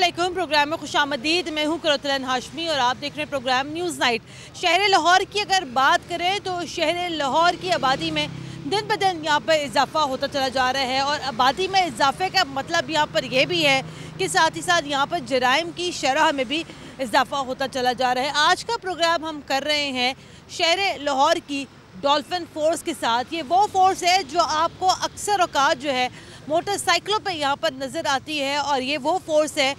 अस्सलामुअलैकुम। प्रोग्राम में खुशामदीद। मैं हूँ करतलन हाशमी और आप देख रहे हैं प्रोग्राम न्यूज़ नाइट। शहर लाहौर की अगर बात करें तो शहर लाहौर की आबादी में दिन ब दिन यहाँ पर इजाफा होता चला जा रहा है और आबादी में इजाफे का मतलब यहाँ पर यह भी है कि साथ ही साथ यहाँ पर जराइम की शरह में भी इजाफा होता चला जा रहा है। आज का प्रोग्राम हम कर रहे हैं शहर लाहौर की डॉल्फिन फोर्स के साथ। ये वो फोर्स है जो आपको अक्सर औकात जो है मोटरसाइकिलों पे यहाँ पर नज़र आती है और ये वो फोर्स है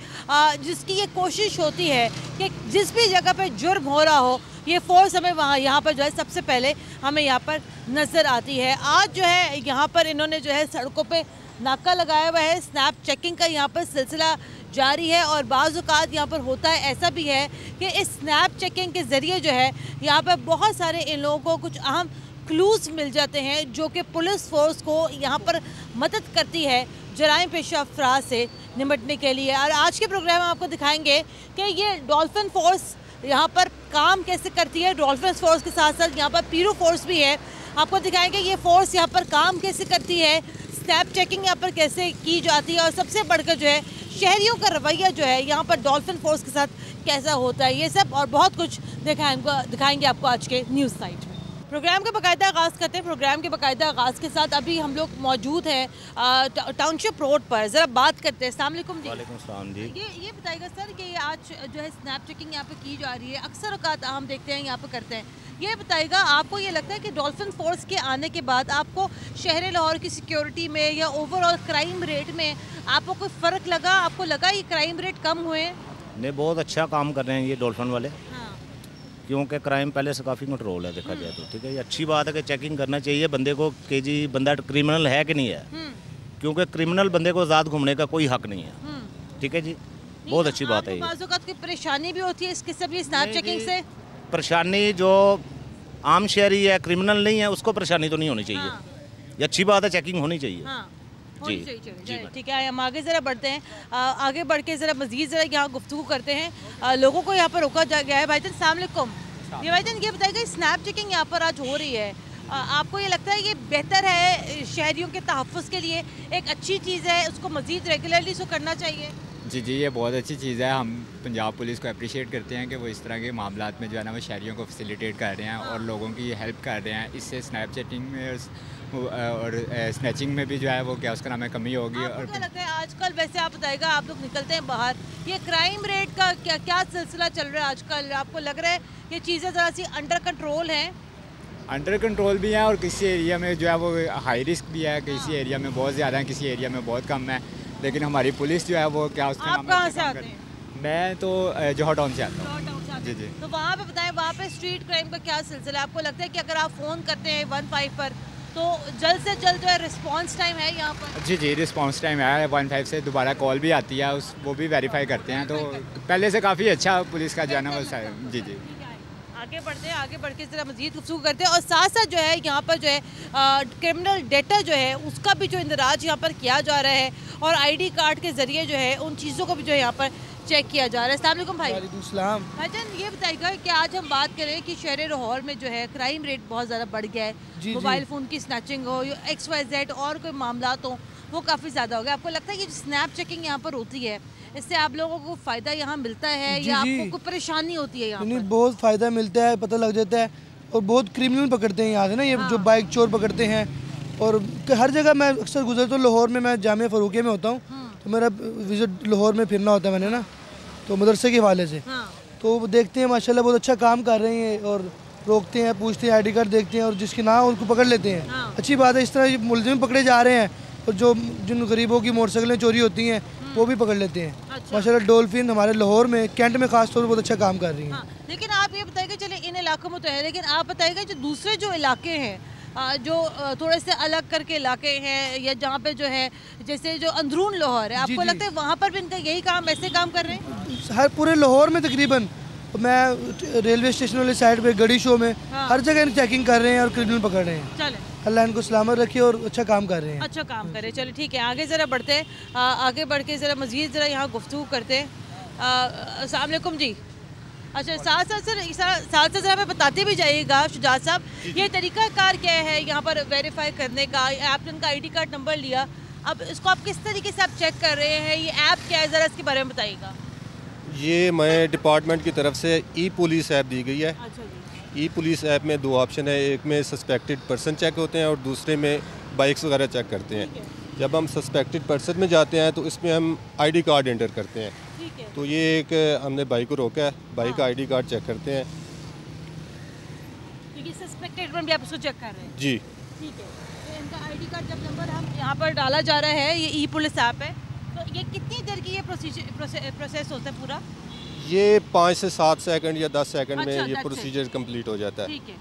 जिसकी ये कोशिश होती है कि जिस भी जगह पे जुर्म हो रहा हो ये फोर्स हमें वहाँ यहाँ पर जो है सबसे पहले हमें यहाँ पर नज़र आती है। आज जो है यहाँ पर इन्होंने जो है सड़कों पे नाका लगाया हुआ है। स्नैप चेकिंग का यहाँ पर सिलसिला जारी है और बाज़ औक़ात यहाँ पर होता है ऐसा भी है कि इस स्नैप चेकिंग के ज़रिए जो है यहाँ पर बहुत सारे इन लोगों को कुछ अहम क्लूज़ मिल जाते हैं जो कि पुलिस फोर्स को यहाँ पर मदद करती है जराइम पेशा अफराद से निपटने के लिए। और आज के प्रोग्राम में आपको दिखाएंगे कि ये डॉल्फिन फोर्स यहाँ पर काम कैसे करती है। डॉल्फिन फोर्स के साथ साथ यहाँ पर पीरू फोर्स भी है। आपको दिखाएंगे ये फोर्स यहाँ पर काम कैसे करती है, स्नैप चेकिंग यहाँ पर कैसे की जाती है और सबसे बढ़कर जो है शहरियों का रवैया जो है यहाँ पर डॉल्फिन फोर्स के साथ कैसा होता है। ये सब और बहुत कुछ दिखाएंगे आपको आज के न्यूज़ साइट में। प्रोग्राम का बाकायदा आगाज़ करते हैं। प्रोग्राम के बाकायदा आगाज़ के साथ अभी हम लोग मौजूद हैं टाउनशिप रोड पर। ज़रा बात करते हैं। अस्सलाम वालेकुम जी। वालेकुम सलाम जी। ये बताइएगा सर कि आज जो है स्नैप चेकिंग यहाँ पे की जा रही है, अक्सर औकात हम देखते हैं यहाँ पे करते हैं। ये बताइएगा आपको ये लगता है कि डॉल्फिन फोर्स के आने के बाद आपको शहर लाहौर की सिक्योरिटी में या ओवरऑल क्राइम रेट में आपको कोई फ़र्क लगा? आपको लगा ये क्राइम रेट कम हुए? नहीं, बहुत अच्छा काम कर रहे हैं ये डॉल्फिन वाले। क्योंकि क्राइम पहले से काफ़ी कंट्रोल है देखा जाए तो। ठीक है, ये अच्छी बात है कि चेकिंग करना चाहिए बंदे को कि जी बंदा क्रिमिनल है कि नहीं है, क्योंकि क्रिमिनल बंदे को आज़ाद घूमने का कोई हक नहीं है। ठीक है जी, बहुत अच्छी बात है ये। बाज़ औक़ात कोई परेशानी भी होती है इसके सभी स्नैप चेकिंग से? परेशानी जो आम शहरी है, क्रिमिनल नहीं है, उसको परेशानी तो नहीं होनी चाहिए। ये अच्छी बात है, चेकिंग होनी चाहिए। जी ठीक है, हम आगे ज़रा बढ़ते हैं। आगे बढ़ के ज़रा मज़ीद ज़रा यहाँ गुफ्तगू करते हैं। लोगों को यहाँ पर रोका जा गया है। भाईजान अस्सलाम वालेकुम। ये भाईजान ये बताइएगा स्नैप चेकिंग यहाँ पर आज हो रही है, आपको ये लगता है ये बेहतर है शहरियों के तहफ़्फ़ुज़ के लिए, एक अच्छी चीज़ है, उसको मज़ीद रेगुलरली इसको करना चाहिए? जी, ये बहुत अच्छी चीज़ है। हम पंजाब पुलिस को अप्रिशिएट करते हैं कि वो इस तरह के मामलात में जो है ना वो शहरियों को फैसिलिटेट कर रहे हैं और लोगों की हेल्प कर रहे हैं। इससे स्नैप चैटिंग में और स्नैचिंग में भी जो है वो क्या उसका नाम है कमी होगी। और क्या लगता है आजकल, वैसे आप बताइएगा आप लोग निकलते हैं बाहर, ये क्राइम रेट का क्या सिलसिला चल रहा है आजकल? आपको लग रहा है ये चीज़ें ज़रा सी अंडर कंट्रोल हैं? अंडर कंट्रोल भी है और किसी एरिया में जो है वो हाई रिस्क भी है, किसी एरिया में बहुत ज़्यादा है, किसी एरिया में बहुत कम है। लेकिन हमारी पुलिस जो है वो क्या उसका नाम है। कहाँ से आते हैं? मैं तो जौहर टाउन से आता हूँ। जी। तो वहाँ पे बताएं, वहाँ पे स्ट्रीट क्राइम का क्या सिलसिला है? आपको लगता है कि अगर आप फ़ोन करते हैं 15 पर तो जल्द से जल्द जो है रिस्पांस टाइम है यहाँ पर? जी, रिस्पांस टाइम है। 15 से दोबारा कॉल भी आती है, वो भी वेरीफाई करते हैं, तो पहले से काफ़ी अच्छा पुलिस का जाना है। जी। आगे बढ़ते हैं, आगे बढ़ के ज़रा मज़ीद गुफ्तगू करते हैं और साथ साथ जो है यहाँ पर जो है क्रिमिनल डेटा जो है उसका भी जो इंदराज यहाँ पर किया जा रहा है और ID कार्ड के ज़रिए जो है उन चीज़ों को भी जो है यहाँ पर चेक किया जा रहा है। अस्सलाम वालेकुम भाई। वालेकुम सलाम। भाईजान ये बताइएगा कि आज हम बात करें कि शहर लाहौर में जो है क्राइम रेट बहुत ज़्यादा बढ़ गया है। मोबाइल फ़ोन की स्नैचिंग हो या XYZ और कोई मामलात हो वो काफ़ी ज़्यादा हो गया। आपको लगता है कि स्नैप चेकिंग यहाँ पर होती है इससे आप लोगों को फ़ायदा यहाँ मिलता है या आपको कोई परेशानी होती है यहाँ पर? नहीं, बहुत फ़ायदा मिलता है, पता लग जाता है और बहुत क्रिमिनल पकड़ते हैं यहाँ से ना, ये जो बाइक चोर पकड़ते हैं। और हर जगह मैं अक्सर गुजरता हूँ, लाहौर में मैं जामिया फ़ारूकिया में होता हूँ तो मेरा विज़िट लाहौर में फिरना होता है मैंने ना, तो मदरसे के हवाले से तो देखते हैं माशाल्लाह बहुत अच्छा काम कर रहे हैं और रोकते हैं, पूछते हैं, ID कार्ड देखते हैं और जिसकी ना उनको पकड़ लेते हैं। अच्छी बात है, इस तरह मुलजिम पकड़े जा रहे हैं और जो जिन गरीबों की मोटरसाइकिलें चोरी होती हैं वो भी पकड़ लेते हैं। माशाल्लाह डॉल्फिन हमारे लाहौर में कैंट में खास तौर पर बहुत अच्छा काम कर रही है। लेकिन आप ये बताइएगा, चले इन इलाकों में तो है, लेकिन आप बताइएगा जो दूसरे जो इलाके हैं जो थोड़े से अलग करके इलाके हैं या जहाँ पे जो है जैसे जो अंदरून लाहौर है, आपको लगता है वहाँ पर भी इनका यही काम, ऐसे काम कर रहे हैं? हर पूरे लाहौर में तकरीबन, मैं रेलवे स्टेशन वाली साइड पे गड़ी शो में हर जगह चेकिंग कर रहे हैं और क्रिमिनल पकड़ रहे हैं। चले, अल्लाह इनको सलामत रखे और अच्छा काम कर रहे हैं। अच्छा काम कर रहे हैं। चलो ठीक है, आगे ज़रा बढ़ते हैं, आगे बढ़ के ज़रा मज़ीद ज़रा यहाँ गुफ्तगू करते हैं। अस्सलाम वालेकुम जी। अच्छा, साथ साथ ज़रा हमें बताते भी जाइएगा शुजात साहब, ये तरीका कार क्या है यहाँ पर वेरीफाई करने का? आपने उनका ID कार्ड नंबर लिया, अब इसको आप किस तरीके से आप चेक कर रहे हैं, ये ऐप क्या है, ज़रा इसके बारे में बताइएगा। ये मैं डिपार्टमेंट की तरफ से ई पुलिस ऐप दी गई है। अच्छा जी। ई पुलिस ऐप में 2 ऑप्शन है, एक में सस्पेक्टेड पर्सन चेक होते हैं और दूसरे में बाइक्स वगैरह चेक करते हैं। जब हम सस्पेक्टेड पर्सन में जाते हैं तो इसमें हम आईडी कार्ड एंटर करते हैं। ठीक है। तो ये एक हमने बाइक को रोका है, बाइक का आईडी कार्ड चेक करते हैं। क्योंकि सस्पेक्टेड में भी आप उसको चेक कर रहे हैं। जी ठीक है। तो इनका आईडी कार्ड जब नंबर हम यहाँ पर डाला जा रहा है, ये ई पुलिस ऐप है, तो ये कितनी देर की ये प्रोसेस होता है पूरा? ये 5 से 7 सेकंड या 10 सेकंड अच्छा, में ये that's it. प्रोसीजर कंप्लीट हो जाता है। ठीक है।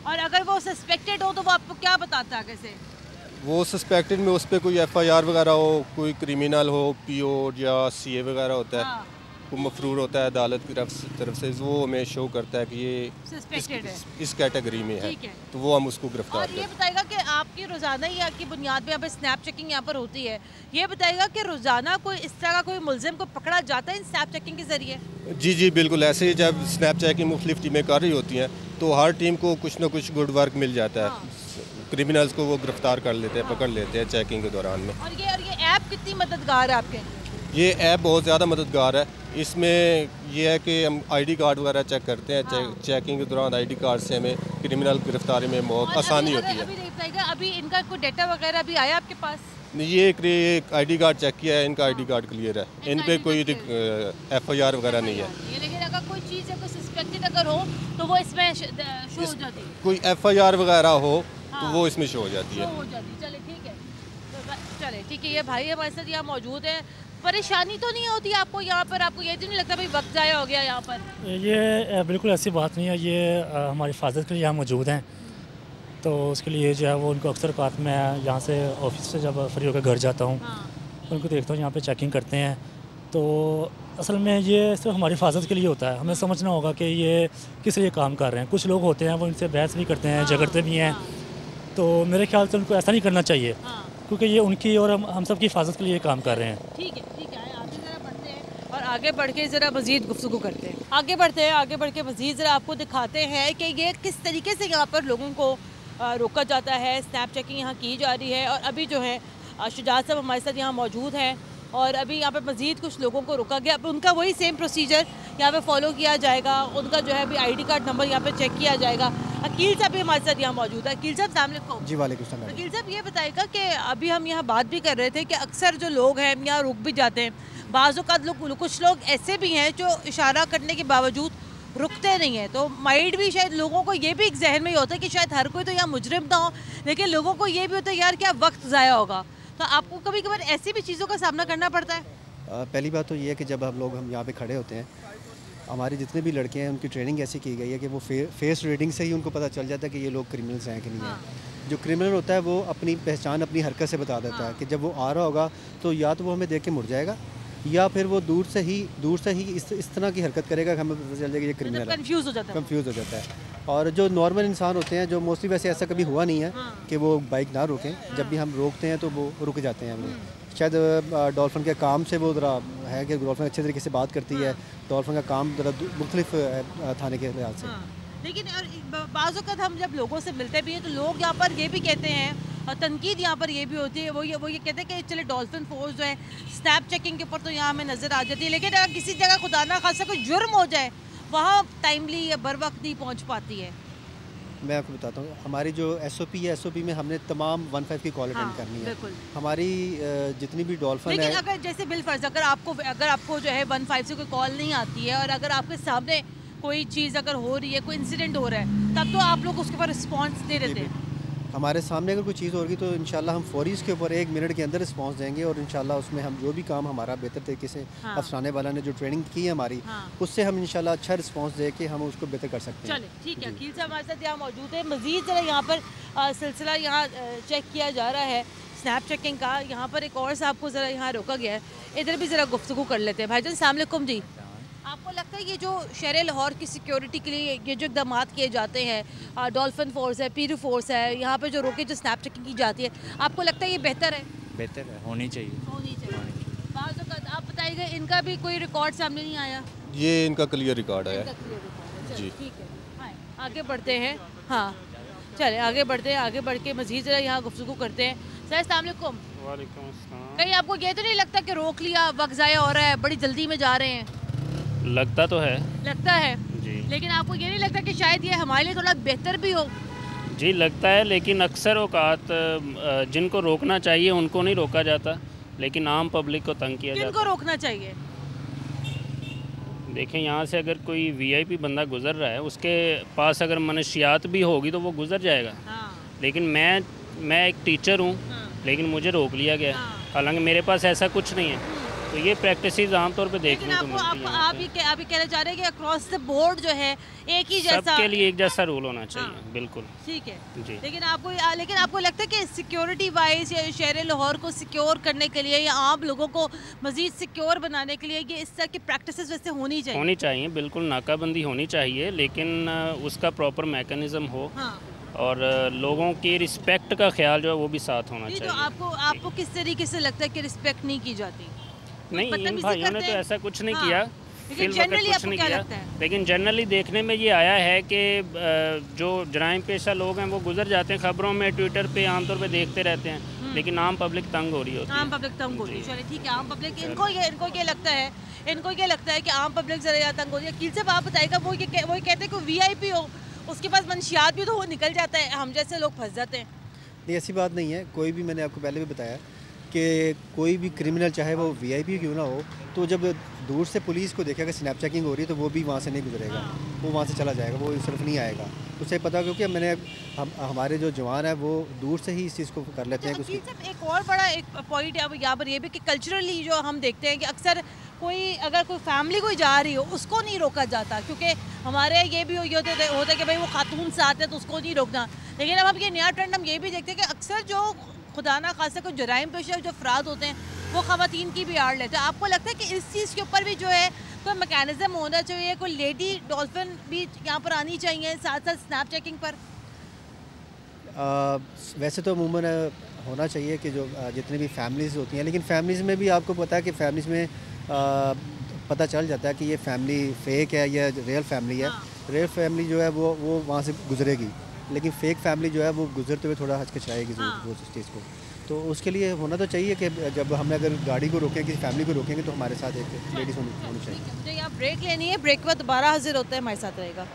और अगर वो सस्पेक्टेड हो तो वो आपको क्या बताता है, कैसे? वो सस्पेक्टेड में उस पर कोई FIR वगैरह हो, कोई क्रिमिनल हो, PO या CA वगैरह होता है, हाँ, कोई मफरूर होता है अदालत की तरफ से, वो हमें शो करता है कि ये सस्पेक्टेड है। इस कैटेगरी में है, ठीक है। तो वो हम उसको गिरफ्तार और ये करते बताएगा कि आपकी रोज़ाना या की बुनियाद पे यहाँ पर स्नैप चेकिंग यहाँ पर होती है, ये बताएगा कि रोज़ाना कोई इस तरह का कोई मुलजिम को पकड़ा जाता है इन स्नैप चेकिंग के ज़रिए? हैं। जी बिल्कुल, ऐसे ही जब स्नैप चेकिंग मुख्तलिफ टीमें कर रही होती हैं तो हर टीम को कुछ ना कुछ गुड वर्क मिल जाता है। हाँ। क्रिमिनल्स को वो गिरफ्तार कर लेते हैं, पकड़ लेते हैं चेकिंग के दौरान में। और ये ऐप कितनी मददगार है आपके? ये ऐप बहुत ज़्यादा मददगार है। इसमें ये है कि हम आईडी कार्ड वगैरह चेक करते हैं। हाँ। चेकिंग के दौरान आईडी कार्ड से हमें क्रिमिनल गिरफ्तारी में बहुत और आसानी अभी- होती है। अभी नहीं बताएगा, अभी इनका कोई डेटा वगैरह भी आया आपके पास? ये एक आईडी कार्ड चेक किया है, इनका आईडी कार्ड क्लियर है, इन पे कोई FIR वगैरह नहीं है। लेकिन अगर कोई चीज़ है, कोई सस्पेक्टेड अगर हो तो वो इसमें शो हो जाती है। कोई FIR वगैरह हो हाँ। तो वो इसमें शो हो जाती शो है। हो जाती है। चले ठीक है, तो चले ठीक है। ये भाई हमारे साथ यहाँ मौजूद है। परेशानी तो नहीं होती आपको यहाँ पर? आपको ये तो नहीं लगता भाई वक्त ज़ाया हो गया यहाँ पर? ये बिल्कुल ऐसी बात नहीं है। ये हमारी हिफाजत के लिए यहाँ मौजूद हैं, तो उसके लिए जो है वो उनको अक्सर औकात मैं यहाँ से ऑफिस से जब फ्री होकर घर जाता हूँ हाँ। उनको देखता हूँ यहाँ पे चेकिंग करते हैं। तो असल में ये सिर्फ हमारी हिफाजत के लिए होता है। हमें समझना होगा कि ये किस लिए काम कर रहे हैं। कुछ लोग होते हैं वो इनसे बहस भी करते हैं, झगड़ते भी हैं, तो मेरे ख्याल से उनको ऐसा नहीं करना चाहिए, हाँ। क्योंकि ये उनकी और हम सब की हिफाजत के लिए काम कर रहे हैं। ठीक है आगे ज़रा बढ़ते हैं और आगे बढ़ के ज़रा मज़ीद गुफ्तगू करते हैं। आगे बढ़ते हैं, आगे बढ़ के मज़ीद ज़रा आपको दिखाते हैं कि ये किस तरीके से यहाँ पर लोगों को रोका जाता है। स्नैप चेकिंग यहाँ की जा रही है और अभी जो है शुजात साहब हमारे साथ यहाँ मौजूद हैं और अभी यहाँ पे मज़ीद कुछ लोगों को रोका गया। अब उनका वही सेम प्रोसीजर यहाँ पे फॉलो किया जाएगा। उनका जो है अभी आईडी कार्ड नंबर यहाँ पे चेक किया जाएगा। अकील साहब भी हमारे साथ यहाँ मौजूद है। अकील साहब अस्सलाम वालेकुम। जी वालेकुम सलाम। अकील साहब ये बताएगा कि अभी हम यहाँ बात भी कर रहे थे कि अक्सर जो लोग हैं यहाँ रुक भी जाते हैं। बाज़ औक़ात कुछ लोग ऐसे भी हैं जो इशारा करने के बावजूद रुकते नहीं हैं। तो माइंड भी शायद लोगों को ये भी एक जहन में ही होता है कि शायद हर कोई तो यहाँ मुजरिम ना हो, लेकिन लोगों को ये भी होता है यार क्या वक्त ज़ाया होगा। तो आपको कभी कभार ऐसी भी चीज़ों का सामना करना पड़ता है? पहली बात तो ये है कि जब हम यहाँ पे खड़े होते हैं, हमारे जितने भी लड़के हैं उनकी ट्रेनिंग ऐसी की गई है कि वो फेस रीडिंग से ही उनको पता चल जाता है कि ये लोग क्रिमिनल्स हैं कि नहीं हैं। जो क्रिमिनल होता है वो अपनी पहचान अपनी हरकत से बता देता है कि जब वो आ रहा होगा तो या तो वो हमें देख के मुड़ जाएगा या फिर वो दूर से ही इस तरह की हरकत करेगा कि हमें पता चल जाएगा ये क्रिमिनल है। कंफ्यूज हो जाता है। और जो नॉर्मल इंसान होते हैं, जो मोस्टली वैसे ऐसा कभी हुआ नहीं है कि वो बाइक ना रोकें। जब भी हम रोकते हैं तो वो रुक जाते हैं। हमें शायद डॉल्फिन के काम से वो ज़रा है कि डॉल्फिन अच्छे तरीके से बात करती है। डॉल्फिन का काम ज़रा मुख्तलिफ थाने के लिहाज से। लेकिन बाज़ वक़्त हम जब लोगों से मिलते भी हैं तो लोग यहाँ पर ये भी कहते हैं और तनकीद यहाँ पर ये भी होती है, वो ये कहते हैं कि चले डॉल्फिन फोर्स जो है स्नैप चेकिंग के ऊपर तो यहाँ हमें नज़र आ जाती है, लेकिन अगर किसी जगह खुदा ना खासा कोई जुर्म हो जाए वहाँ टाइमली या बर वक्त नहीं पहुँच पाती है। मैं आपको बताता हूँ, हमारी जो SOP है, SOP में हमने तमाम 15 की कॉल अटेंड करनी है। हमारी जितनी भी डॉल्फिन है, लेकिन अगर जैसे बिलफर्ज अगर आपको जो है 15 से कोई कॉल नहीं आती है और अगर आपके सामने कोई चीज़ अगर हो रही है, कोई इंसिडेंट हो रहा है, तब तो आप लोग उसके ऊपर रिस्पॉन्स दे देते हैं। हमारे सामने अगर कोई चीज़ होगी तो इंशाल्लाह हम फौरी इसके ऊपर 1 मिनट के अंदर रिस्पांस देंगे और इंशाल्लाह उसमें हम जो भी काम हमारा बेहतर तरीके से अफसाने वाला ने जो ट्रेनिंग की है हमारी, उससे हम इंशाल्लाह अच्छा रिस्पांस दे के हम उसको बेहतर कर सकते हैं। चले ठीक है। अकील साहब हमारे साथ यहाँ मौजूद है। मज़ीद ज़रा यहाँ पर सिलसिला यहाँ चेक किया जा रहा है स्नैप चेकिंग का। यहाँ पर एक और साहब को ज़रा यहाँ रोका गया है, इधर भी ज़रा गुफ्तगू कर लेते हैं। भाईजान अस्सलाम वालेकुम जी। आपको लगता है ये जो शहर लाहौर की सिक्योरिटी के लिए ये जो इकदाम किए जाते हैं, डॉल्फिन फोर्स है, पीरू फोर्स है, यहाँ पे जो रोके जो स्नैप चेकिंग की जाती है, आपको लगता है ये बेहतर है? बेहतर है, होनी चाहिए। बाज़ औक़ात आप बताइएगा इनका भी कोई रिकॉर्ड सामने नहीं आया? ये इनका क्लियर रिकॉर्ड है जी। ठीक है, आगे बढ़ते हैं। हाँ चले आगे बढ़ते हैं। आगे बढ़ के मज़ीद ज़रा यहाँ गुफ्तगू करते हैं। सर अस्सलाम वालेकुम। वालेकुम अस्सलाम। कहीं आपको ये तो नहीं लगता कि रोक लिया, वक्त ज़ाया हो रहा है, बड़ी जल्दी में जा रहे हैं? लगता तो है लगता है जी। लेकिन आपको ये नहीं लगता कि शायद ये हमारे लिए थोड़ा बेहतर भी हो? जी लगता है, लेकिन अक्सर औकात जिनको रोकना चाहिए उनको नहीं रोका जाता, लेकिन आम पब्लिक को तंग किया किनको जाता रोकना चाहिए? है। देखें, यहाँ से अगर कोई वीआईपी बंदा गुजर रहा है, उसके पास अगर मनशियात भी होगी तो वो गुजर जाएगा। हाँ। लेकिन मैं एक टीचर हूँ, लेकिन मुझे रोक लिया गया, हालांकि मेरे पास ऐसा कुछ नहीं है। तो ये प्रैक्टिसेस आमतौर पे देखने को मिलती हैं। आप ये कहना चाह रहे हैं कि अक्रॉस द बोर्ड जो है एक ही जैसा, सबके लिए एक जैसा रूल होना चाहिए। बिल्कुल ठीक है जी। लेकिन आपको लगता है कि सिक्योरिटी वाइज या शहर लाहौर को सिक्योर करने के लिए या आम लोगों को मजीद सिक्योर बनाने के लिए ये इस तरह की प्रैक्टिसेस वैसे होनी चाहिए? बिल्कुल नाकाबंदी होनी चाहिए, लेकिन उसका प्रॉपर मैकेनिज्म हो और लोगों की रिस्पेक्ट का ख्याल जो है वो भी साथ होना चाहिए। तो आपको किस तरीके से लगता है कि रिस्पेक्ट नहीं की जाती? नहीं, इन भाइयों ने तो ऐसा कुछ नहीं किया, लेकिन जनरली आपको क्या लगता है? लेकिन जनरली देखने में ये आया है कि जो जराइम पेशा लोग हैं वो गुजर जाते हैं, खबरों में ट्विटर पे आमतौर पे देखते रहते हैं, लेकिन आम पब्लिक तंग हो रही होती है। आम पब्लिक तंग हो रही है, चलिए ठीक है। आम पब्लिक इनको ये लगता है कि आम पब्लिक ज़रा तंग हो रही है। किल से आप बताएगा, वो कहते हैं कि वीआईपी हो, उसके पास मंशियात भी तो वो निकल जाता है, हम जैसे लोग फंस जाते हैं। नहीं, ऐसी बात नहीं है। कोई भी, मैंने आपको पहले भी बताया कि कोई भी क्रिमिनल चाहे वो वीआईपी क्यों ना हो, तो जब दूर से पुलिस को देखेगा स्नैप चेकिंग हो रही है तो वो भी वहाँ से नहीं गुजरेगा, वो वहाँ से चला जाएगा, वो सिर्फ नहीं आएगा। उसे पता, क्योंकि हमारे जो जवान है वो दूर से ही इस चीज़ को कर लेते हैं। एक और बड़ा एक पॉइंट है यहाँ पर ये भी कि कल्चरली जो हम देखते हैं कि अक्सर अगर कोई फैमिली कोई जा रही हो उसको नहीं रोका जाता, क्योंकि हमारे ये भी होता है कि भाई वो खातून साथ है तो उसको नहीं रोकना। लेकिन अब हम ये नया ट्रेंड हम ये भी देखते हैं कि अक्सर जो खुदा ना खासा कोई जराइम पेशा जो अफराद होते हैं वो ख़वातीन की भी आड़ लेते हैं। आपको लगता है कि इस चीज़ के ऊपर भी जो है कोई मैकेनिज्म होना चाहिए, कोई लेडी डॉल्फिन भी यहाँ पर आनी चाहिए साथ साथ स्नैप चेकिंग पर? वैसे तो अमूमन होना चाहिए कि जो जितनी भी फैमिलीज़ होती हैं, लेकिन फैमिलीज़ में भी आपको पता है कि फैमिलीज़ में पता चल जाता है कि ये फैमिली फेक है या रियल फैमिली है। रियल फैमिली जो है वो वहाँ से गुजरेगी, लेकिन फ़ेक फैमिली जो है वो गुजरते हुए थोड़ा हिचकिचाएगी वो उस चीज़ को। तो उसके लिए होना तो चाहिए कि जब हम अगर गाड़ी को रोकें, किसी फैमिली को रोकेंगे, तो हमारे साथ एक लेडीज़ होनी चाहिए। मुझे यहाँ ब्रेक लेनी है, ब्रेक के बाद दोबारा हाजिर होते हैं, हमारे साथ रहेगा।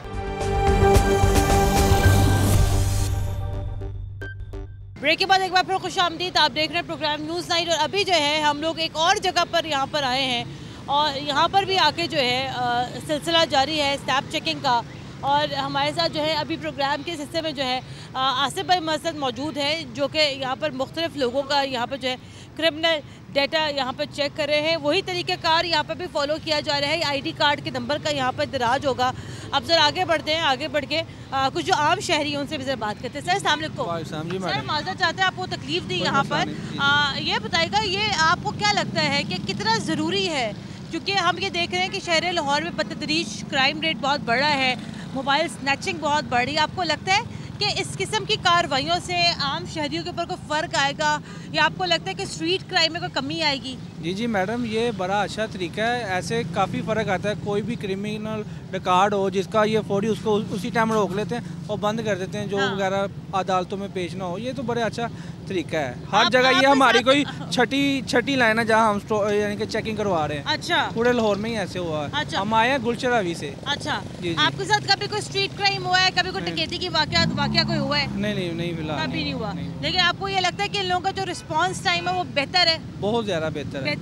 ब्रेक के बाद एक बार फिर खुशामदीद, आप देख रहे हैं प्रोग्राम न्यूज़ नाइट। और अभी जो है हम लोग एक और जगह पर यहाँ पर आए हैं और यहाँ पर भी आके जो है सिलसिला जारी है स्नैप चेकिंग का। और हमारे साथ जो है अभी प्रोग्राम के हिस्से में जो है आसिफ भाई मसद मौजूद है, जो कि यहाँ पर मुख्तलिफ लोगों का यहाँ पर जो है क्रिमिनल डाटा यहाँ पर चेक कर रहे हैं। वही तरीक़ाकार यहाँ पर भी फॉलो किया जा रहा है। आईडी कार्ड के नंबर का यहाँ पर दराज होगा। अब ज़रा आगे बढ़ते हैं, आगे बढ़ के कुछ जो आम शहरी हैं उनसे भी ज़रा बात करते हैं। सर अस्सलाम वालेकुम। सर माज़रत चाहते हैं आपको तकलीफ़ दी यहाँ पर, ये बताइएगा ये आपको क्या लगता है कि कितना ज़रूरी है, क्योंकि हम ये देख रहे हैं कि शहर लाहौर में बदतदरीज क्राइम रेट बहुत बड़ा है, मोबाइल स्नैचिंग बहुत बढ़ी। आपको लगता है कि इस किस्म की कार्रवाइयों से आम शहरियों के ऊपर कोई फ़र्क आएगा या आपको लगता है कि स्ट्रीट क्राइम में कोई कमी आएगी? जी मैडम, ये बड़ा अच्छा तरीका है। ऐसे काफ़ी फ़र्क आता है। कोई भी क्रिमिनल रिकॉर्ड हो जिसका ये फौरी उसको उसी टाइम रोक लेते हैं और बंद कर देते हैं, जो वगैरह अदालतों में पेश ना हो। ये तो बड़े अच्छा तरीका है। हर जगह ये हमारी कोई छठी लाइन है जहाँ हम यानी कि चेकिंग करवा रहे हैं। अच्छा, पूरे लाहौर में ही ऐसे हुआ है। अच्छा। हम आए हैं गुलशन रवी से। अच्छा जी। आपके साथ कभी कोई स्ट्रीट क्राइम हुआ है, कभी कोई डकैती की वाकया कोई हुआ है? नहीं फिलहाल कभी नहीं हुआ। लेकिन आपको ये लगता है कि इन लोगों का जो रिस्पॉन्स टाइम है वो बेहतर है? बहुत ज़्यादा बेहतर है।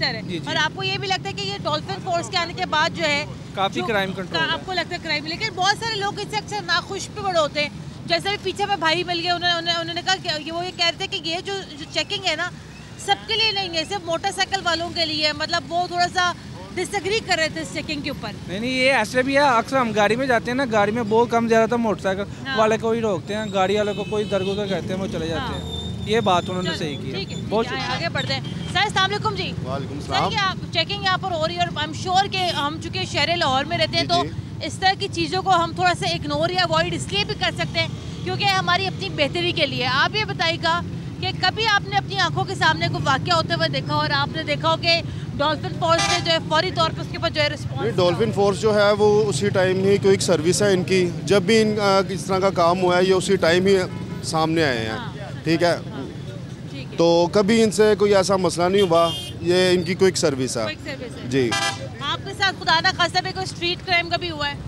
और आपको ये भी लगता है कि ये डॉल्फिन फोर्स के आने के बाद जो है काफ़ी क्राइम कंट्रोल आपको लगता है क्राइम? लेकिन बहुत सारे लोग इससे अक्सर नाखुश भी बड़े होते हैं। जैसे भी पीछे में भाई मिल गए, उन्होंने कहा कि वो ये कह रहे थे कि ये जो चेकिंग है ना सबके लिए नहीं है, सिर्फ मोटरसाइकिल वालों के लिए है। मतलब वो थोड़ा सा डिसएग्री कर रहे थे इस चेकिंग के ऊपर। नहीं ये ऐसे भी है। अक्सर हम गाड़ी में जाते हैं ना, गाड़ी में बहुत कम ज़्यादातर मोटरसाइकिल वाले को ही रोकते हैं, गाड़ी वाले को कोई दरगुजर कहते हैं वो चले जाते हैं। ये बात उन्होंने सही की है। बहुत आगे बढ़ते हैं। सर अस्सलाम वालेकुम जी। वालेकुम सर क्या चेकिंग यहाँ पर हो रही है और आई एम श्योर कि हम चूँकि शहर लाहौर में रहते हैं तो इस तरह की चीज़ों को हम थोड़ा सा इग्नोर या अवॉइड इसलिए भी कर सकते हैं क्योंकि हमारी अपनी बेहतरी के लिए। आप ये बताइएगा कि कभी आपने अपनी आंखों के सामने कोई वाकया होते हुए देखा और आपने देखा हो कि डॉल्फिन फोर्स ने जो है फौरी तौर पर उसके ऊपर जो है रिस्पॉन्स? डॉल्फिन फोर्स जो है वो उसी टाइम ही कोई सर्विस है इनकी, जब भी इस तरह का काम हुआ है ये उसी टाइम ही सामने आए हैं। ठीक है, तो कभी इनसे कोई ऐसा मसला नहीं हुआ, ये इनकी क्विक सर्विस है जी। आपके साथ खुदा ना खास्ता में कोई स्ट्रीट क्राइम कभी हुआ है?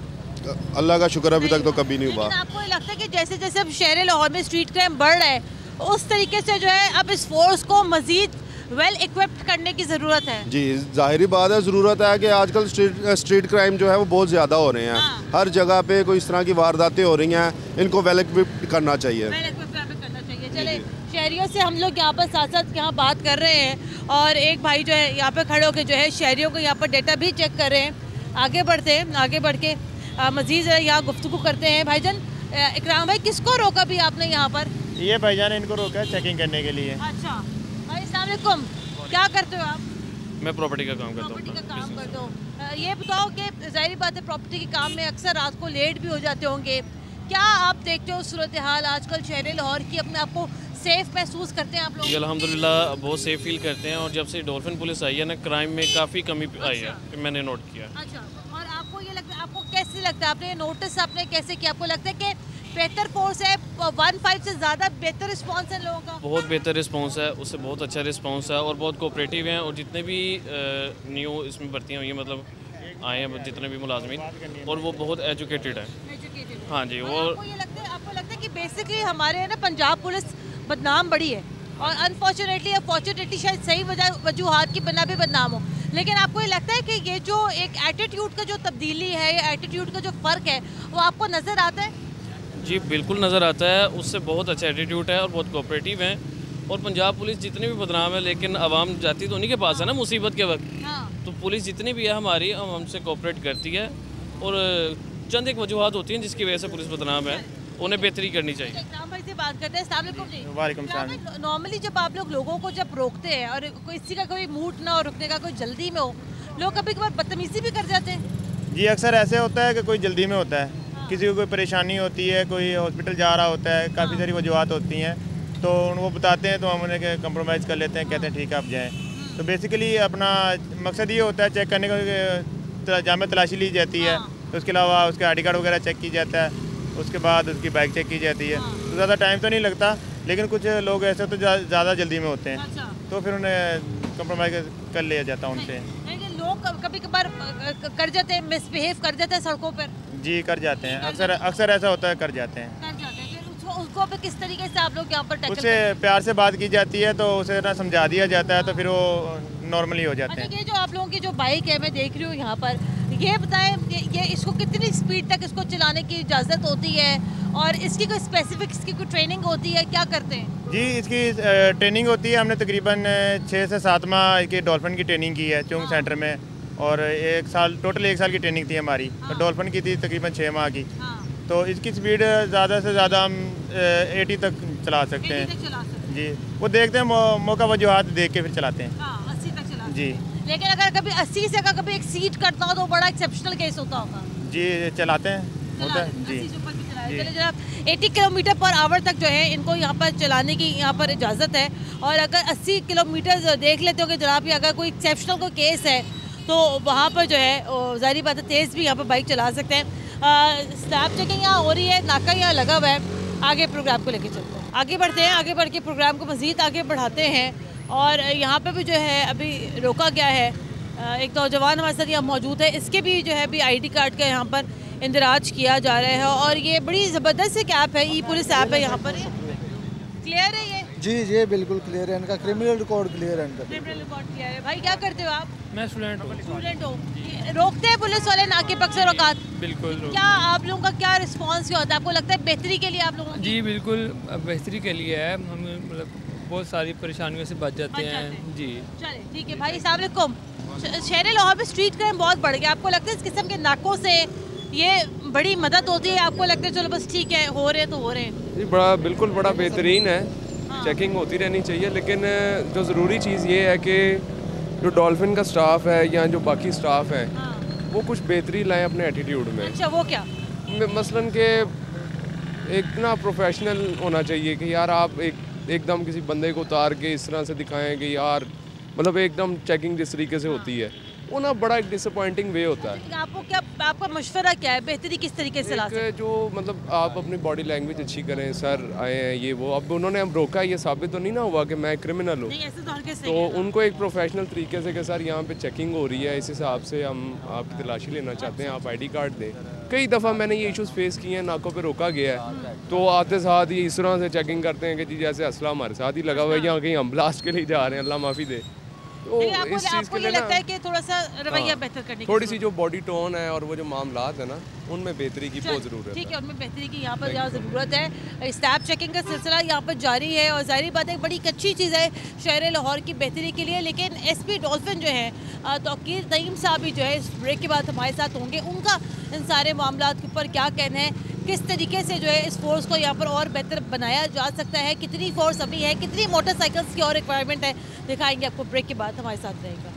अल्लाह का शुक्र अभी तक तो कभी नहीं हुआ। आपको लगता है कि जैसे जैसे अब शहर लाहौर में स्ट्रीट क्राइम बढ़ रहा है, उस तरीके से जो है अब इस फोर्स को मजीद वेल इक्विप्ड करने की ज़रूरत है? जी, जाहिर बात है, ज़रूरत है कि आजकल स्ट्रीट क्राइम जो है वो बहुत ज़्यादा हो रहे हैं। हर जगह पे कोई इस तरह की वारदातें हो रही हैं, इनको वेल इक्विप्ड करना चाहिए। चले शहरियों से हम लोग यहाँ पर साथ साथ यहाँ बात कर रहे हैं और एक भाई जो है यहाँ पे खड़े होकर जो है शहरियों को यहाँ पर डेटा भी चेक कर रहे हैं। आगे बढ़ते हैं, आगे बढ़ के मज़ीद यहाँ गुफ्तगू करते हैं। भाईजान इकराम भाई, किसको रोका भी आपने यहाँ पर? ये भाईजान इनको रोका है चेकिंग करने के लिए। अच्छा भाई, अस्सलाम वालेकुम, क्या करते हो आप? मैं प्रॉपर्टी का काम करता हूँ। प्रॉपर्टी का काम करते हो। ये बताओ कि जाहिर बात है प्रॉपर्टी के काम में अक्सर रात को लेट भी हो जाते होंगे, क्या आप देखते हो सूरत हाल आजकल शहर लाहौर की, अपने आप को सेफ महसूस करते हैं आप लोग? अल्हम्दुलिल्लाह बहुत सेफ फील करते हैं और जब से डॉल्फिन पुलिस आई है ना, क्राइम में काफ़ी कमी आई है, मैंने नोट किया। अच्छा, और आपको ये लगता है, आपको कैसे लगता है, आपने ये नोटिस आपने कैसे किया? आपको लगता है कि बेहतर फोर्स है, 1-5 से ज़्यादा बेहतर रिस्पांस है लोगों का? बहुत बेहतर रिस्पांस है, उससे बहुत अच्छा रिस्पांस है और बहुत कोऑपरेटिव हैं। और जितने भी न्यू इसमें भर्तियाँ हुई हैं, मतलब आए हैं जितने भी मुलाजमीन, और वो बहुत एजुकेटेड है। हाँ जी। वो आपको लगता है कि बेसिकली हमारे ना पंजाब पुलिस बदनाम बड़ी है और अनफॉर्चुनेटली या फॉर्चुनेटली शायद सही वजूहात की बिना भी बदनाम हो, लेकिन आपको ये लगता है कि ये जो एक एटीट्यूड का जो तब्दीली है या एटीट्यूड का जो फ़र्क है वो आपको नज़र आता है? जी बिल्कुल नज़र आता है, उससे बहुत अच्छा एटीट्यूड है और बहुत कोऑपरेटिव हैं। और पंजाब पुलिस जितनी भी बदनाम है, लेकिन आवाम जाती तो उन्हीं के पास है ना मुसीबत के वक्त। तो पुलिस जितनी भी है हमारी, हमसे कोऑपरेट करती है और चंद एक वजूहात होती हैं जिसकी वजह से पुलिस बदनाम है, उन्हें बेहतरी करनी चाहिए। इकराम भाई से बात करते हैं। अस्सलाम वालेकुम जी। वालेकुम सलाम। नॉर्मली जब आप लोग लोगों को जब रोकते हैं और किसी का कोई मूड ना हो रुकने का, कोई जल्दी में हो, लोग कभी कभार बदतमीजी भी कर जाते हैं? जी अक्सर ऐसे होता है कि कोई जल्दी में होता है, किसी को कोई परेशानी होती है, कोई हॉस्पिटल जा रहा होता है, काफ़ी सारी वजूहात होती हैं, तो वो बताते हैं तो हम उन्हें कंप्रोमाइज़ कर लेते हैं, कहते हैं ठीक है आप जाएँ। तो बेसिकली अपना मकसद ये होता है चेक करने का, जामे तलाशी ली जाती है, तो उसके अलावा उसका आई डी कार्ड वगैरह चेक की जाता है, उसके बाद उसकी बाइक चेक की जाती है। तो ज़्यादा टाइम तो नहीं लगता, लेकिन कुछ लोग ऐसे तो ज़्यादा जल्दी में होते हैं, तो फिर उन्हें कंप्रोमाइज़ कर लिया जाता है उनसे। लोग कभी कभार कर जाते हैं, मिसबिहेव कर जाते हैं सड़कों पर? जी कर जाते हैं, अक्सर ऐसा होता है, कर जाते हैं। फिर उसको पे किस तरीके से आप लोग यहाँ पर टैकल? उससे प्यार से बात की जाती है, तो उसे ना समझा दिया जाता है, तो फिर वो नॉर्मली हो जाते हैं। ये जो आप लोगों की जो बाइक है मैं देख रही हूँ यहाँ पर, ये बताएं ये इसको कितनी स्पीड तक इसको चलाने की इजाज़त होती है और इसकी कोई स्पेसिफिक इसकी कोई ट्रेनिंग होती है, क्या करते हैं? जी इसकी ट्रेनिंग होती है, हमने तकरीबन 6 से 7 माह की डॉल्फिन की ट्रेनिंग की है चुंग सेंटर में, और 1 साल टोटल 1 साल की ट्रेनिंग थी हमारी। तो डॉल्फिन की थी तकरीबन 6 माह की। तो इसकी स्पीड ज़्यादा से ज़्यादा हम 80 तक चला सकते हैं। जी वो देखते हैं, मौका वजूहात देख के फिर चलाते हैं। 80 तक चलाते हैं। जी लेकिन अगर कभी 80 से अगर कभी एक्सीड करता हो तो बड़ा एक्सेप्शनल केस होता होगा? जी चलाते हैं, होता है जी। चलिए जनाब, 80 किलोमीटर पर आवर तक जो है इनको यहाँ पर चलाने की यहाँ पर इजाज़त है, और अगर 80 किलोमीटर देख लेते हो कि जनाब अगर कोई एक्सेप्शनल कोई केस है तो वहाँ पर जो है ज़ाहिर बात है तेज़ भी यहाँ पर बाइक चला सकते हैं। स्नैप चेकिंग यहाँ हो रही है, नाका यहाँ लगा हुआ है। आगे प्रोग्राम को लेके चलते हैं, आगे बढ़ते हैं, आगे बढ़ के प्रोग्राम को मज़ीद आगे बढ़ाते हैं। और यहाँ पे भी जो है अभी रोका गया है, एक नौजवान हमारे साथ यहाँ मौजूद है, इसके भी जो है अभी ID कार्ड का यहाँ पर इंदराज किया जा रहा है, और ये बड़ी ज़बरदस्त एक ऐप है, ई पुलिस ऐप है। यहाँ पर क्लियर है ये? जी बिल्कुल क्लियर है, इनका क्रिमिनल रिकॉर्ड क्लियर है, इनका क्रिमिनल रिकॉर्ड क्लियर है। भाई क्या करते हो आप? मैं स्टूडेंट हूँ। रोकते हैं पुलिस वाले नाके पर अक्सर औकात? बिल्कुल। क्या आप लोगों का क्या रिस्पांस होता है? आपको लगता है बेहतरी के लिए आप लोगों? जी बिल्कुल बेहतरी के लिए है, हम मतलब बहुत सारी परेशानियों से बच जाते हैं। जी चलिए ठीक है भाई। अस्सलाम वालेकुम। शहर लाहौर में स्ट्रीट क्राइम बहुत बढ़ गया, आपको लगता है इस किस्म के नाकों से ये बड़ी मदद होती है? आपको लगता है चलो बस ठीक है हो रहे हैं तो हो रहे हैं? जी बिल्कुल बड़ा बेहतरीन है, चेकिंग होती रहनी चाहिए, लेकिन जो ज़रूरी चीज़ ये है कि जो डॉल्फिन का स्टाफ है या जो बाकी स्टाफ है वो कुछ बेहतरी लाएं अपने एटीट्यूड में। अच्छा वो क्या? मसलन के एक ना प्रोफेशनल होना चाहिए कि यार आप एकदम किसी बंदे को उतार के इस तरह से दिखाएं कि यार मतलब एकदम चेकिंग जिस तरीके से होती है वो ना बड़ा एक डिसअपॉइंटिंग वे होता है। आपको क्या, आपका मशवरा क्या है, बेहतरी किस तरीके से ला सकते हैं? जो मतलब आप अपनी बॉडी लैंग्वेज अच्छी करें, सर आए हैं ये वो, अब उन्होंने हम रोका, ये साबित तो नहीं ना हुआ कि मैं क्रिमिनल हूँ। तो उनको एक प्रोफेशनल तरीके से कि सर यहाँ पे चेकिंग हो रही है, इस हिसाब से हम आपकी तलाशी लेना चाहते हैं, आप ID कार्ड दें। कई दफ़ा मैंने ये इश्यूज़ फेस किए हैं, नाकों पे रोका गया है तो आते साथ ही इस तरह से चेकिंग करते हैं कि जी जैसे असला हमारे साथ ही लगा हुआ है या कहीं हम ब्लास्ट के लिए जा रहे हैं, अल्लाह माफ़ी दे। तो आपको, इस चीज़ आपको के ये लिए लगता है कि थोड़ा सा रवैया बेहतर करने की थोड़ी सी जो बॉडी टोन है और वो जो मामलात है ना, उनमें बेहतरी की बहुत ज़रूरत है। ठीक है, उनमें बेहतरी की यहाँ पर ज़्यादा ज़रूरत है। स्टैप चेकिंग का सिलसिला यहाँ पर जारी है और जाहिर बात है बड़ी अच्छी चीज़ है शहर लाहौर की बेहतरी के लिए। लेकिन SP डॉल्फिन जो है तौकीर नईम साहब भी जो है इस ब्रेक के बाद हमारे साथ होंगे, उनका इन सारे मामलात के ऊपर क्या कहना है, किस तरीके से जो है इस फोर्स को यहाँ पर और बेहतर बनाया जा सकता है, कितनी फोर्स अभी है, कितनी मोटरसाइकिल्स की और रिक्वायरमेंट है, दिखाएंगे आपको ब्रेक के बाद। हमारे साथ रहेगा।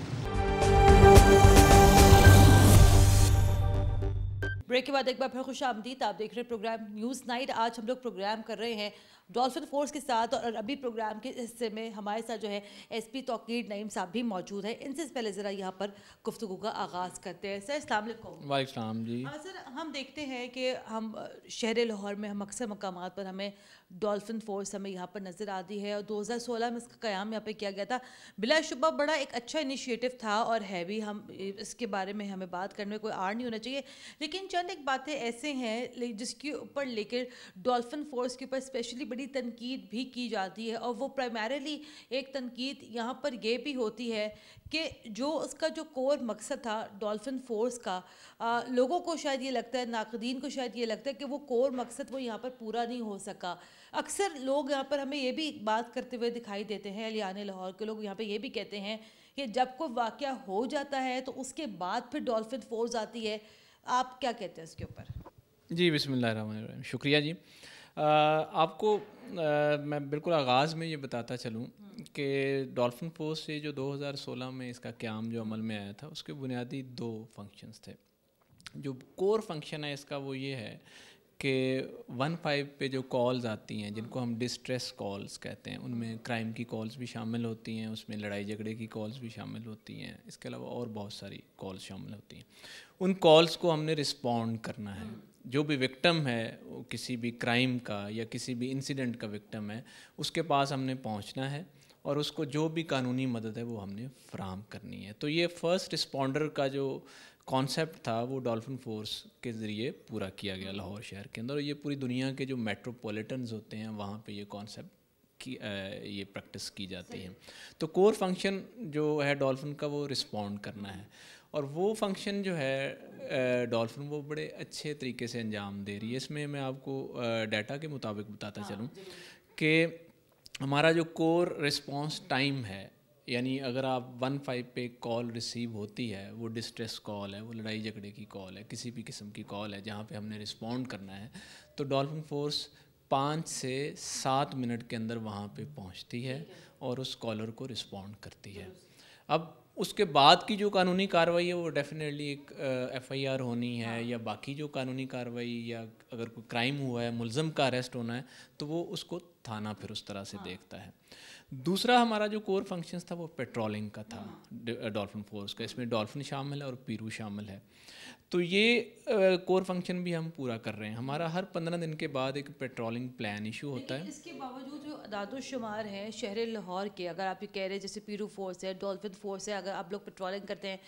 ब्रेक के बाद एक बार फिर खुश आमदीद, आप देख रहे हैं प्रोग्राम न्यूज़ नाइट। आज हम लोग प्रोग्राम कर रहे हैं डॉल्फिन फोर्स के साथ और अभी प्रोग्राम के हिस्से में हमारे साथ जो है SP तौकीर नईम साहब भी मौजूद है। इनसे पहले ज़रा यहाँ पर गुफ्तगू का आगाज़ करते हैं। सर अस्सलाम वालेकुम। वालेकुम जी। सर हम देखते हैं कि हम शहर लाहौर में हम अक्सर मकामात पर हमें डॉल्फिन फोर्स हमें यहाँ पर नज़र आती है और 2016 में इसका क़याम यहाँ पे किया गया था। बिलाशुबा बड़ा एक अच्छा इनिशिएटिव था और है भी, हम इसके बारे में हमें बात करने में कोई आड़ नहीं होना चाहिए। लेकिन चंद एक बातें ऐसे हैं जिसके ऊपर लेकर डॉल्फिन फोर्स के ऊपर स्पेशली बड़ी तनकीद भी की जाती है और वो प्राइमरीली एक तनकीद यहाँ पर ये भी होती है कि जो उसका जो कोर मकसद था डॉल्फिन फोर्स का, लोगों को शायद ये लगता है, नाक़दीन को शायद ये लगता है कि वो कोर मकसद वो यहाँ पर पूरा नहीं हो सका। अक्सर लोग यहाँ पर हमें ये भी बात करते हुए दिखाई देते हैं, अहलियान लाहौर के लोग यहाँ पे ये भी कहते हैं कि जब कोई वाक़या हो जाता है तो उसके बाद फिर डॉल्फिन फोर्स आती है। आप क्या कहते हैं इसके ऊपर? जी बिस्मिल्लाहिर्रहमानिर्रहीम, शुक्रिया जी। आपको मैं बिल्कुल आगाज़ में ये बताता चलूँ कि डॉल्फिन फोर्स से जो 2016 में इसका क़याम जो अमल में आया था, उसके बुनियादी 2 फंक्शंस थे। जो कोर फंक्शन है इसका वो ये है कि 15 पे जो कॉल्स आती हैं जिनको हम डिस्ट्रेस कॉल्स कहते हैं, उनमें क्राइम की कॉल्स भी शामिल होती हैं, उसमें लड़ाई झगड़े की कॉल्स भी शामिल होती हैं, इसके अलावा और बहुत सारी कॉल्स शामिल होती हैं। उन कॉल्स को हमने रिस्पॉन्ड करना है। जो भी विक्टिम है वो किसी भी क्राइम का या किसी भी इंसिडेंट का विक्टिम है, उसके पास हमने पहुंचना है और उसको जो भी कानूनी मदद है वो हमने फराहम करनी है। तो ये फ़र्स्ट रिस्पॉन्डर का जो कॉन्सेप्ट था वो डॉल्फिन फोर्स के ज़रिए पूरा किया गया लाहौर शहर के अंदर, और ये पूरी दुनिया के जो मेट्रोपॉलिटन्स होते हैं वहाँ पे ये कॉन्सेप्ट की ये प्रैक्टिस की जाती है। तो कोर फंक्शन जो है डॉल्फिन का वो रिस्पॉन्ड करना है, और वो फंक्शन जो है डॉल्फिन वो बड़े अच्छे तरीके से अंजाम दे रही है। इसमें मैं आपको डाटा के मुताबिक बताता चलूँ कि हमारा जो कोर रिस्पॉन्स टाइम है, यानी अगर आप 15 पे कॉल रिसीव होती है, वो डिस्ट्रेस कॉल है, वो लड़ाई झगड़े की कॉल है, किसी भी किस्म की कॉल है जहाँ पे हमने रिस्पॉन्ड करना है, तो डॉल्फिन फोर्स 5 से 7 मिनट के अंदर वहाँ पे पहुँचती है और उस कॉलर को रिस्पॉन्ड करती है। अब उसके बाद की जो कानूनी कार्रवाई है वो डेफिनेटली एक FIR होनी है या बाकी जो कानूनी कार्रवाई, या अगर कोई क्राइम हुआ है, मुलज़म का अरेस्ट होना है, तो वो उसको थाना फिर उस तरह से देखता है। दूसरा हमारा जो कोर फंक्शंस था वो पेट्रोलिंग का था डॉल्फिन फोर्स का। इसमें डॉल्फिन शामिल है और पीरू शामिल है। तो ये कोर फंक्शन भी हम पूरा कर रहे हैं। हमारा हर 15 दिन के बाद एक पेट्रोलिंग प्लान इशू होता है। इसके बावजूद जो अदाद-ओ-शुमार हैं शहर लाहौर के, अगर आप ये कह रहे हैं जैसे पीरू फोर्स है, डॉल्फिन फोर्स है, अगर आप लोग पेट्रोलिंग करते हैं,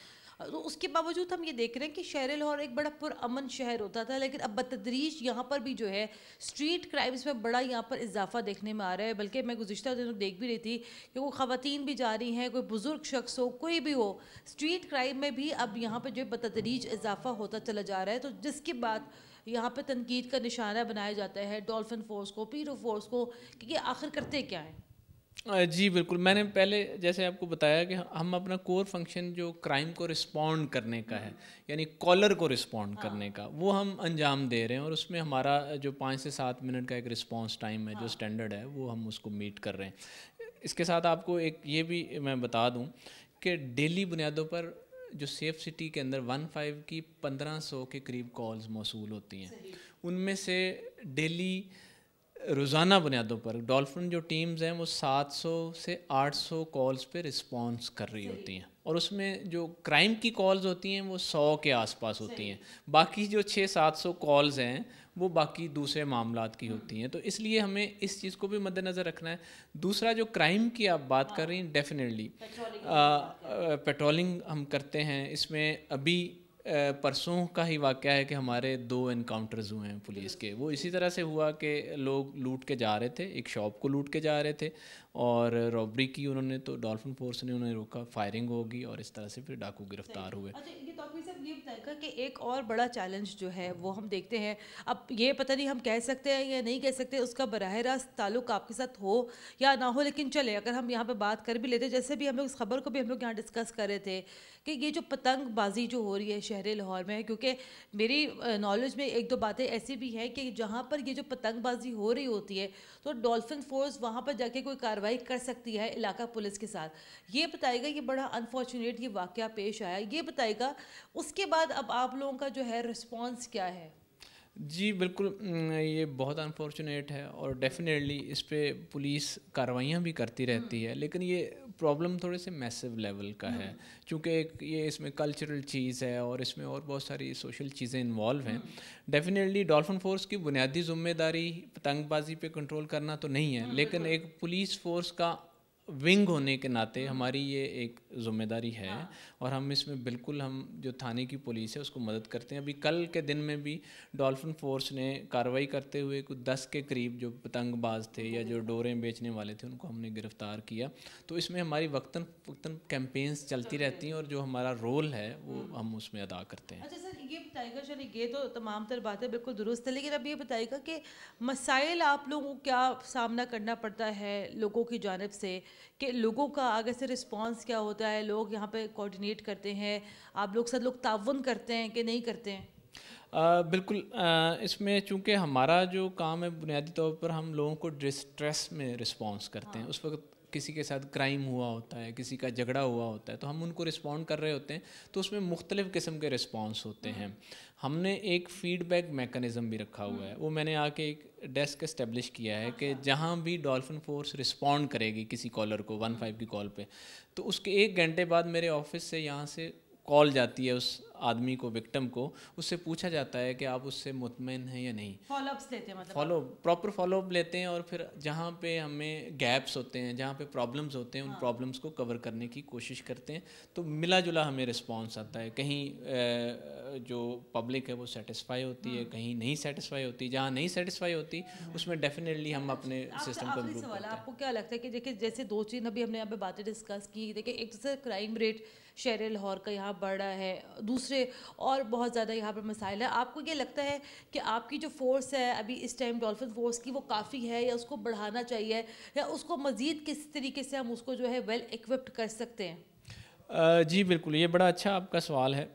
तो उसके बावजूद हम ये देख रहे हैं कि शहर लाहौर एक बड़ा पुरअमन शहर होता था, लेकिन अब बतदरीज यहाँ पर भी जो है स्ट्रीट क्राइम्स में बड़ा यहाँ पर इजाफा देखने में आ रहा है। बल्कि मैं गुज़िश्ता दिनों देख भी रही थी कि वो ख़वातीन भी जा रही हैं, कोई बुज़ुर्ग शख्स हो, कोई भी हो, स्ट्रीट क्राइम में भी अब यहाँ पर जो है बतदरीज इजाफा होता चला जा रहा है। तो जिसके बाद यहाँ पर तनकीद का निशाना बनाया जाता है डॉल्फिन फोर्स को, पीरू फोर्स को, कि आखिर करते क्या हैं। जी बिल्कुल, मैंने पहले जैसे आपको बताया कि हम अपना कोर फंक्शन जो क्राइम को रिस्पॉन्ड करने का है, यानी कॉलर को रिस्पॉन्ड करने का, वो हम अंजाम दे रहे हैं, और उसमें हमारा जो 5 से 7 मिनट का एक रिस्पॉन्स टाइम है जो स्टैंडर्ड है, वो हम उसको मीट कर रहे हैं। इसके साथ आपको एक ये भी मैं बता दूं कि डेली बुनियादों पर जो सेफ सिटी के अंदर 15 की 1500 के करीब कॉल्स मौसूल होती हैं। उनमें से डेली रोज़ाना बुनियादों पर डॉल्फिन जो टीम्स हैं वो 700 से 800 कॉल्स पे रिस्पॉन्स कर रही होती हैं, और उसमें जो क्राइम की कॉल्स होती हैं वो 100 के आसपास होती हैं, बाकी जो 600-700 कॉल्स हैं वो बाकी दूसरे मामलात की होती हैं। तो इसलिए हमें इस चीज़ को भी मद्देनज़र रखना है। दूसरा जो क्राइम की आप बात कर रही हैं, डेफिनेटली पेट्रोलिंग हम करते हैं। इसमें अभी परसों का ही वाक़या है कि हमारे 2 एनकाउंटर्स हुए हैं पुलिस के। वो इसी तरह से हुआ कि लोग लूट के जा रहे थे, एक शॉप को लूट के जा रहे थे और रॉबरी की उन्होंने, तो डॉल्फिन फोर्स ने उन्हें रोका, फायरिंग होगी और इस तरह से फिर डाकू गिरफ्तार हुए। अच्छा, ये तौकीर साहब ये बताएगा कि एक और बड़ा चैलेंज जो है वो हम देखते हैं, अब ये पता नहीं हम कह सकते हैं या नहीं कह सकते, उसका बराह रास्त ताल्लुक आपके साथ हो या ना हो, लेकिन चले अगर हम यहाँ पे बात कर भी लेते, जैसे भी हम लोग इस खबर को भी हम लोग यहाँ डिस्कस कर रहे थे कि ये जो पतंगबाजी जो हो रही है शहर लाहौर में, क्योंकि मेरी नॉलेज में 1-2 बातें ऐसी भी हैं कि जहाँ पर ये जो पतंगबाजी हो रही होती है तो डॉल्फिन फोर्स वहाँ पर जाके कोई कार्रवाई कर सकती है इलाका पुलिस के साथ। ये बताएगा, ये बड़ा अनफॉर्चुनेट ये वाक़या पेश आया, ये बताएगा उसके बाद अब आप लोगों का जो है रिस्पॉन्स क्या है? जी बिल्कुल, ये बहुत अनफॉर्चुनेट है और डेफिनेटली इस पे पुलिस कार्रवाइयाँ भी करती रहती है, लेकिन ये प्रॉब्लम थोड़े से मैसिव लेवल का है, चूँकि ये इसमें कल्चरल चीज़ है और इसमें और बहुत सारी सोशल चीज़ें इन्वॉल्व हैं। डेफिनेटली डॉल्फिन फोर्स की बुनियादी ज़िम्मेदारी पतंगबाजी पे कंट्रोल करना तो नहीं है, लेकिन एक पुलिस फोर्स का विंग होने के नाते हमारी ये एक ज़िम्मेदारी है और हम इसमें बिल्कुल, हम जो थाने की पुलिस है उसको मदद करते हैं। अभी कल के दिन में भी डॉल्फिन फोर्स ने कार्रवाई करते हुए कुछ 10 के करीब जो पतंगबाज थे या जो डोरें बेचने वाले थे उनको हमने गिरफ़्तार किया। तो इसमें हमारी वक्तन वक्तन कैंपेन्स चलती रहती हैं और जो हमारा रोल है वो हम उसमें अदा करते हैं। अच्छा सर, ये बताइएगा, चलिए ये तो तमाम तर बातें बिल्कुल दुरुस्त है, लेकिन अब ये बताइएगा कि मसाइल आप लोगों को क्या सामना करना पड़ता है लोगों की जानिब से, कि लोगों का आगे से रिस्पांस क्या होता है, लोग यहाँ पे कोऑर्डिनेट करते हैं, आप लोग साथ लोग ताउन करते हैं कि नहीं करते हैं? बिल्कुल, इसमें चूँकि हमारा जो काम है बुनियादी तौर पर हम लोगों को डिस्ट्रेस में रिस्पॉन्स करते हैं। उस वक्त किसी के साथ क्राइम हुआ होता है, किसी का झगड़ा हुआ होता है, तो हम उनको रिस्पॉन्ड कर रहे होते हैं, तो उसमें मुख्तलिफ़ किस्म के रिस्पॉन्स होते हैं। हमने एक फ़ीडबैक मेकनिज़म भी रखा हुआ है, वो मैंने आके एक डेस्क इस्टेब्लिश किया है कि जहाँ भी डॉल्फिन फोर्स रिस्पॉन्ड करेगी किसी कॉलर को 15 की कॉल पे, तो उसके 1 घंटे बाद मेरे ऑफिस से यहाँ से कॉल जाती है उस आदमी को, विक्टिम को, उससे पूछा जाता है कि आप उससे मुतमईन हैं या नहीं। फॉलोअप्स लेते हैं, मतलब प्रॉपर फॉलोअप लेते हैं और फिर जहाँ पे हमें गैप्स होते हैं, जहाँ पे प्रॉब्लम्स होते हैं, उन प्रॉब्लम्स को कवर करने की कोशिश करते हैं। तो मिला जुला हमें रिस्पांस आता है। कहीं जो पब्लिक है वो सेटिस्फाई होती है, कहीं नहीं सेटिस्फाई होती। जहाँ नहीं सेटिस्फाई होती उसमें डेफिनेटली हम अपने सिस्टम को इम्प्रूव करते हैं। आपको क्या लगता है कि देखिए जैसे 2 चीज़ अभी हमने यहाँ पे बातें डिस्कस की, देखिए एक तो क्राइम रेट शहर लाहौर का यहाँ बढ़ रहा है, दूसरे और बहुत ज़्यादा यहाँ पर मसाइल है। आपको ये लगता है कि आपकी जो फोर्स है अभी इस टाइम डॉल्फिन फोर्स की वो काफ़ी है या उसको बढ़ाना चाहिए, या उसको मज़ीद किस तरीके से हम उसको जो है वेल इक्विप्ड कर सकते हैं? जी बिल्कुल, ये बड़ा अच्छा आपका सवाल है।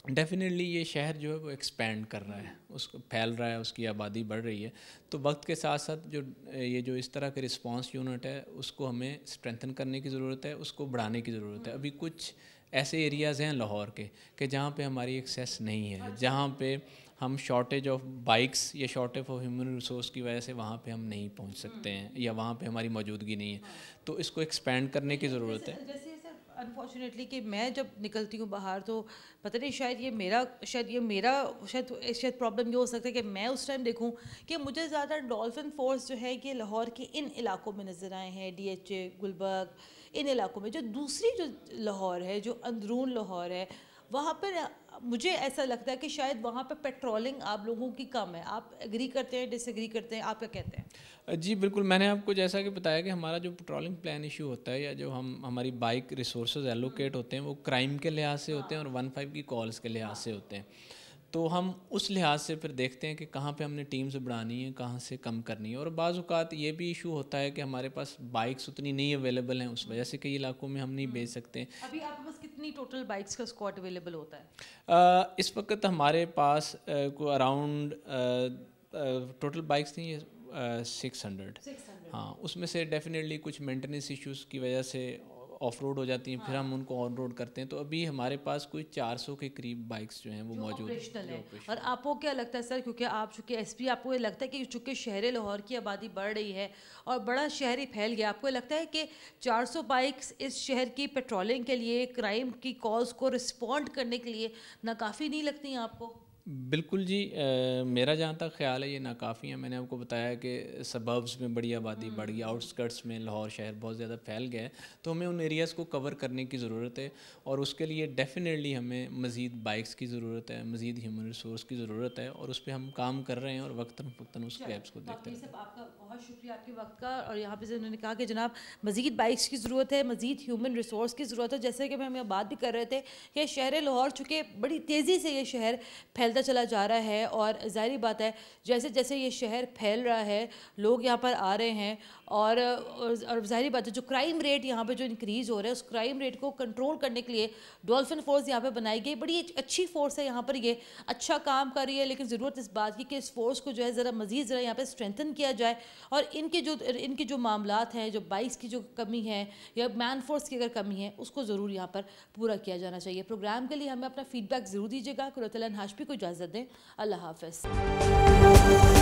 डेफिनेटली ये शहर जो है वो एक्सपेंड कर रहा है, उसको फैल रहा है, उसकी आबादी बढ़ रही है। तो वक्त के साथ साथ जो इस तरह के रिस्पांस यूनिट है उसको हमें स्ट्रेंथन करने की ज़रूरत है, उसको बढ़ाने की ज़रूरत है। अभी कुछ ऐसे एरियाज़ हैं लाहौर के कि जहाँ पे हमारी एक्सेस नहीं है, जहाँ पे हम शॉर्टेज ऑफ बाइक्स या शॉर्टेज ऑफ ह्यूमन रिसोर्स की वजह से वहाँ पे हम नहीं पहुँच सकते हैं या वहाँ पे हमारी मौजूदगी नहीं है। तो इसको एक्सपेंड करने की ज़रूरत है। जैसे सर अनफॉर्चुनेटली कि मैं जब निकलती हूँ बाहर तो पता नहीं शायद ये मेरा प्रॉब्लम ये हो सकता है कि मैं उस टाइम देखूँ कि मुझे ज़्यादा डॉल्फिन फोर्स जो है कि लाहौर के इन इलाकों में नज़र आए हैं, DHA, गुलबर्ग, इन इलाकों में। जो दूसरी जो लाहौर है, जो अंदरून लाहौर है, वहाँ पर मुझे ऐसा लगता है कि शायद वहाँ पे पेट्रोलिंग आप लोगों की कम है। आप एग्री करते हैं, डिसएग्री करते हैं, आप क्या कहते हैं? जी बिल्कुल, मैंने आपको जैसा कि बताया कि हमारा जो पेट्रोलिंग प्लान इशू होता है या जो हमारी बाइक रिसोर्सेज एलोकेट होते हैं वो क्राइम के लिहाज से होते हैं और 15 की कॉल्स के लिहाज से होते हैं। तो हम उस लिहाज से फिर देखते हैं कि कहाँ पे हमने टीम्स बढ़ानी है, कहाँ से कम करनी है। और बाज़ औक़ात ये भी इशू होता है कि हमारे पास बाइक्स उतनी नहीं अवेलेबल हैं, उस वजह से कई इलाकों में हम नहीं भेज सकते। अभी आपके पास कितनी टोटल बाइक्स का स्क्वाड अवेलेबल होता है? इस वक्त हमारे पास को अराउंड टोटल बाइक्स नहीं है 600। हाँ, उसमें से डेफिनेटली कुछ मेंटेनेंस इश्यूज़ की वजह से ऑफ रोड हो जाती हैं, फिर हम उनको ऑन रोड करते हैं। तो अभी हमारे पास कोई 400 के करीब बाइक्स जो हैं वो मौजूद है। और आपको क्या लगता है सर, क्योंकि आप चूँकि एसपी, आपको ये लगता है कि चूँकि शहर लाहौर की आबादी बढ़ रही है और बड़ा शहर ही फैल गया, आपको लगता है कि 400 बाइक्स इस शहर की पेट्रोलिंग के लिए, क्राइम की कॉज को रिस्पॉन्ड करने के लिए नाकाफ़ी नहीं लगती हैं आपको? बिल्कुल जी, मेरा जहाँ तक ख्याल है ये नाकाफ़ी है। मैंने आपको बताया कि सबर्ब्स में बड़ी आबादी बढ़ गई, आउटस्कर्ट्स में लाहौर शहर बहुत ज़्यादा फैल गया है, तो हमें उन एरियाज़ को कवर करने की ज़रूरत है और उसके लिए डेफिनेटली हमें मज़ीद बाइक्स की ज़रूरत है, मज़ीद ह्यूमन रिसोर्स की ज़रूरत है और उस पर हम काम कर रहे हैं और वक्तन उस गैप्स को देखते हैं। आपका बहुत शुक्रिया आपके वक्त का। और यहाँ पे उन्होंने कहा कि जनाब मज़ीद बाइक्स की ज़रूरत है, मज़ीद ह्यूमन रिसोर्स की ज़रूरत है। जैसे कि हम बात भी कर रहे थे कि शहर लाहौर चूँकि बड़ी तेज़ी से ये शहर फैलता चला जा रहा है और ज़ाहिर बात है जैसे जैसे ये शहर फैल रहा है, लोग यहाँ पर आ रहे हैं और ज़ाहिर बात है जो क्राइम रेट यहाँ पे जो इंक्रीज़ हो रहा है, उस क्राइम रेट को कंट्रोल करने के लिए डॉल्फिन फोर्स यहाँ पे बनाई गई। बड़ी अच्छी फोर्स है यहाँ पर, ये अच्छा काम कर रही है, लेकिन ज़रूरत इस बात की कि इस फोर्स को जो है ज़रा मज़ीद ज़रा यहाँ पे स्ट्रेंथन किया जाए और इनके जो मामलात हैं, जो बाइक्स की जो कमी है या मैन फोर्स की अगर कमी है, उसको ज़रूर यहाँ पर पूरा किया जाना चाहिए। प्रोग्राम के लिए हमें अपना फीडबैक ज़रूर दीजिएगा। कुरतुल हाशमी को इजाज़त दें। अल्लाह हाफ़िज़।